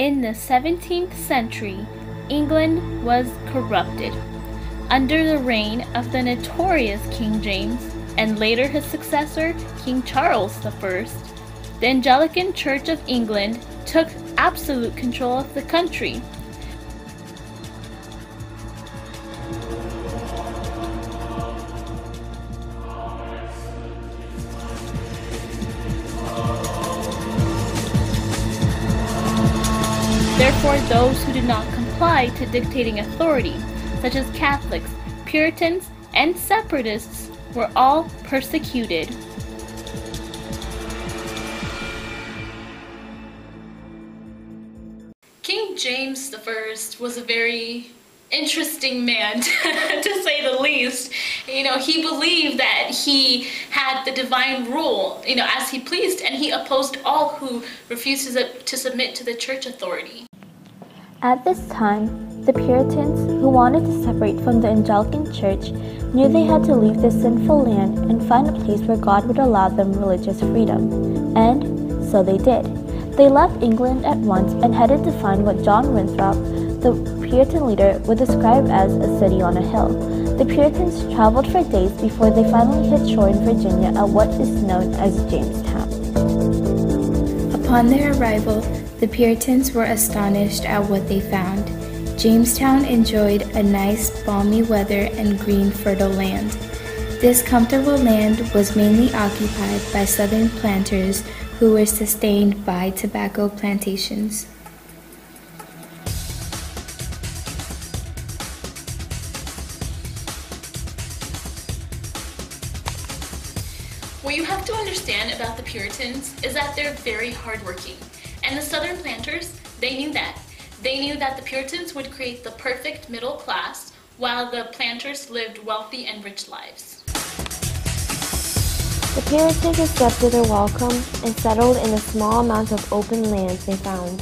In the 17th century, England was corrupted. Under the reign of the notorious King James, and later his successor, King Charles I, the Anglican Church of England took absolute control of the country. Therefore, those who did not comply to dictating authority, such as Catholics, Puritans, and Separatists, were all persecuted. King James I was a very interesting man, to say the least. He believed that he had the divine rule, as he pleased, and he opposed all who refused to submit to the church authority. At this time, the Puritans, who wanted to separate from the Anglican Church, knew they had to leave this sinful land and find a place where God would allow them religious freedom. And so they did. They left England at once and headed to find what John Winthrop, the Puritan leader, would describe as a city on a hill. The Puritans traveled for days before they finally hit shore in Virginia at what is known as Jamestown. Upon their arrival, the Puritans were astonished at what they found. Jamestown enjoyed a nice, balmy weather and green, fertile land. This comfortable land was mainly occupied by Southern planters who were sustained by tobacco plantations. What you have to understand about the Puritans is that they're very hardworking. And the Southern planters, they knew that. They knew that the Puritans would create the perfect middle class, while the planters lived wealthy and rich lives. The Puritans accepted their welcome and settled in the small amount of open lands they found.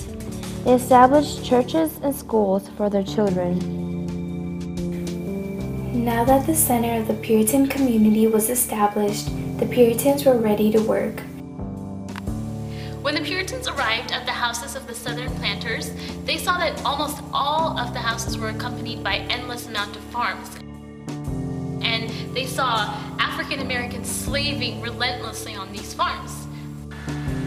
They established churches and schools for their children. Now that the center of the Puritan community was established, the Puritans were ready to work. When the Puritans arrived at the houses of the Southern planters, they saw that almost all of the houses were accompanied by endless amount of farms. And they saw African Americans slaving relentlessly on these farms.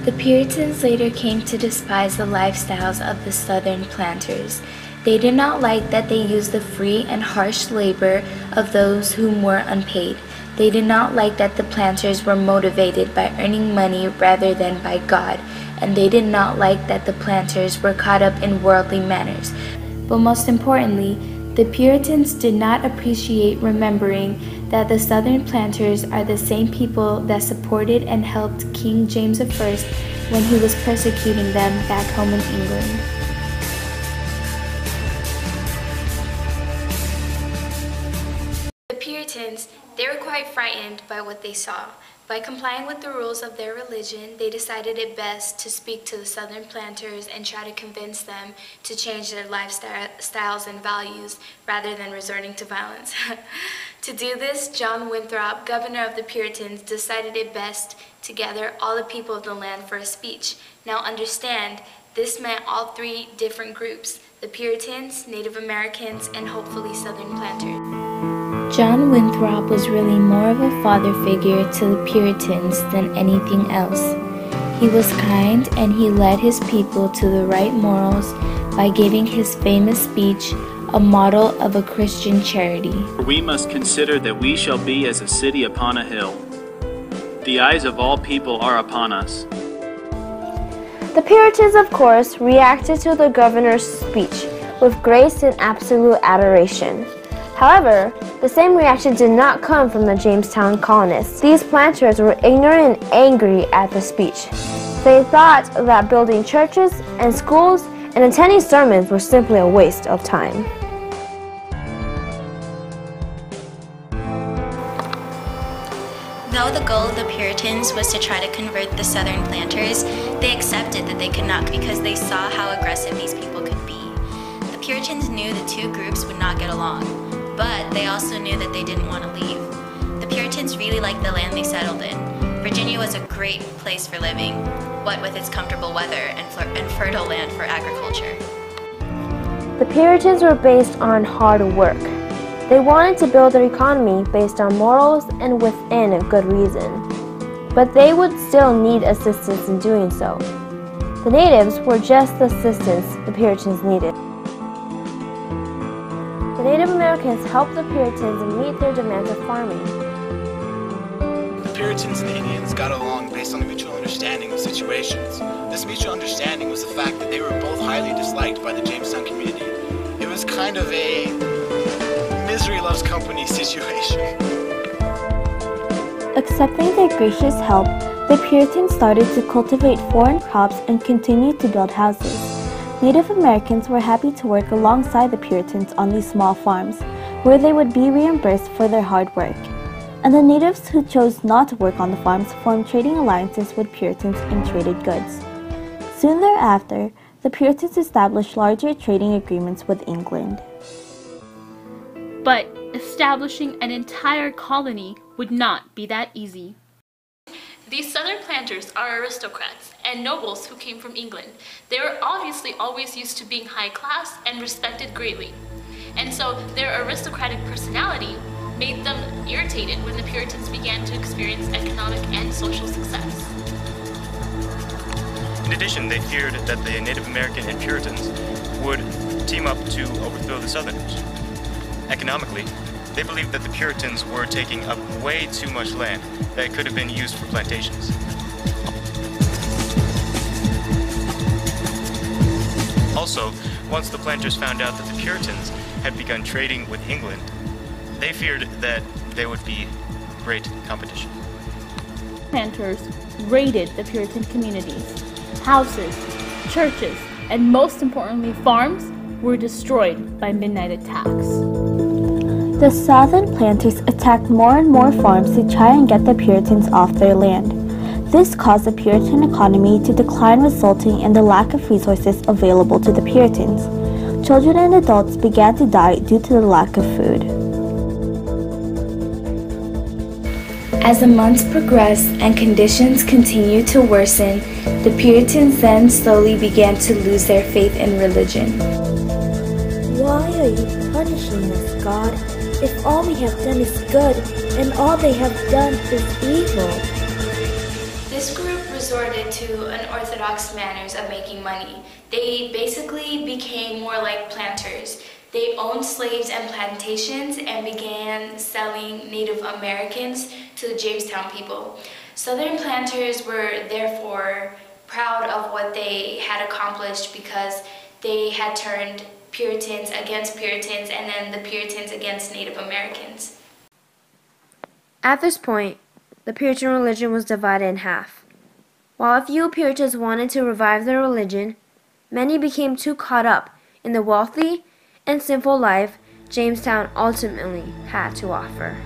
The Puritans later came to despise the lifestyles of the Southern planters. They did not like that they used the free and harsh labor of those whom were unpaid. They did not like that the planters were motivated by earning money rather than by God, and they did not like that the planters were caught up in worldly manners. But most importantly, the Puritans did not appreciate remembering that the Southern planters are the same people that supported and helped King James I when he was persecuting them back home in England. The Puritans, they were quite frightened by what they saw. By complying with the rules of their religion, they decided it best to speak to the Southern planters and try to convince them to change their lifestyles and values rather than resorting to violence. To do this, John Winthrop, governor of the Puritans, decided it best to gather all the people of the land for a speech. Now understand, this meant all three different groups: the Puritans, Native Americans, and hopefully Southern planters. John Winthrop was really more of a father figure to the Puritans than anything else. He was kind and he led his people to the right morals by giving his famous speech, a model of a Christian charity. We must consider that we shall be as a city upon a hill. The eyes of all people are upon us. The Puritans, of course, reacted to the governor's speech with grace and absolute adoration. However, the same reaction did not come from the Jamestown colonists. These planters were ignorant and angry at the speech. They thought that building churches and schools and attending sermons were simply a waste of time. Though the goal of the Puritans was to try to convert the Southern planters, they accepted that they could not because they saw how aggressive these people could be. The Puritans knew the two groups would not get along, but they also knew that they didn't want to leave. The Puritans really liked the land they settled in. Virginia was a great place for living. what with its comfortable weather and fertile land for agriculture. The Puritans were based on hard work. They wanted to build their economy based on morals and within good reason. But they would still need assistance in doing so. The natives were just the assistance the Puritans needed. The Native Americans helped the Puritans meet their demands of farming. The Puritans and Indians got along based on a mutual understanding of situations. This mutual understanding was the fact that they were both highly disliked by the Jamestown community. It was kind of a misery loves company situation. Accepting their gracious help, the Puritans started to cultivate foreign crops and continued to build houses. Native Americans were happy to work alongside the Puritans on these small farms, where they would be reimbursed for their hard work. And the natives who chose not to work on the farms formed trading alliances with Puritans and traded goods. Soon thereafter, the Puritans established larger trading agreements with England. But establishing an entire colony would not be that easy. These southern planters are aristocrats and nobles who came from England. They were obviously always used to being high class and respected greatly. And so their aristocratic personality made them irritated when the Puritans began to experience economic and social success. In addition, they feared that the Native American and Puritans would team up to overthrow the Southerners. Economically, they believed that the Puritans were taking up way too much land that could have been used for plantations. Also, once the planters found out that the Puritans had begun trading with England, they feared that there would be great competition. Planters raided the Puritan communities. Houses, churches, and most importantly farms were destroyed by midnight attacks. The southern planters attacked more and more farms to try and get the Puritans off their land. This caused the Puritan economy to decline, resulting in the lack of resources available to the Puritans. Children and adults began to die due to the lack of food. As the months progressed and conditions continued to worsen, the Puritans then slowly began to lose their faith in religion. Why are you punishing us, God, if all we have done is good and all they have done is evil? This group resorted to unorthodox manners of making money. They basically became more like planters. They owned slaves and plantations and began selling Native Americans to the Jamestown people. Southern planters were therefore proud of what they had accomplished because they had turned Puritans against Puritans and then the Puritans against Native Americans. At this point, the Puritan religion was divided in half. While a few Puritans wanted to revive their religion, many became too caught up in the wealthy and simple life Jamestown ultimately had to offer.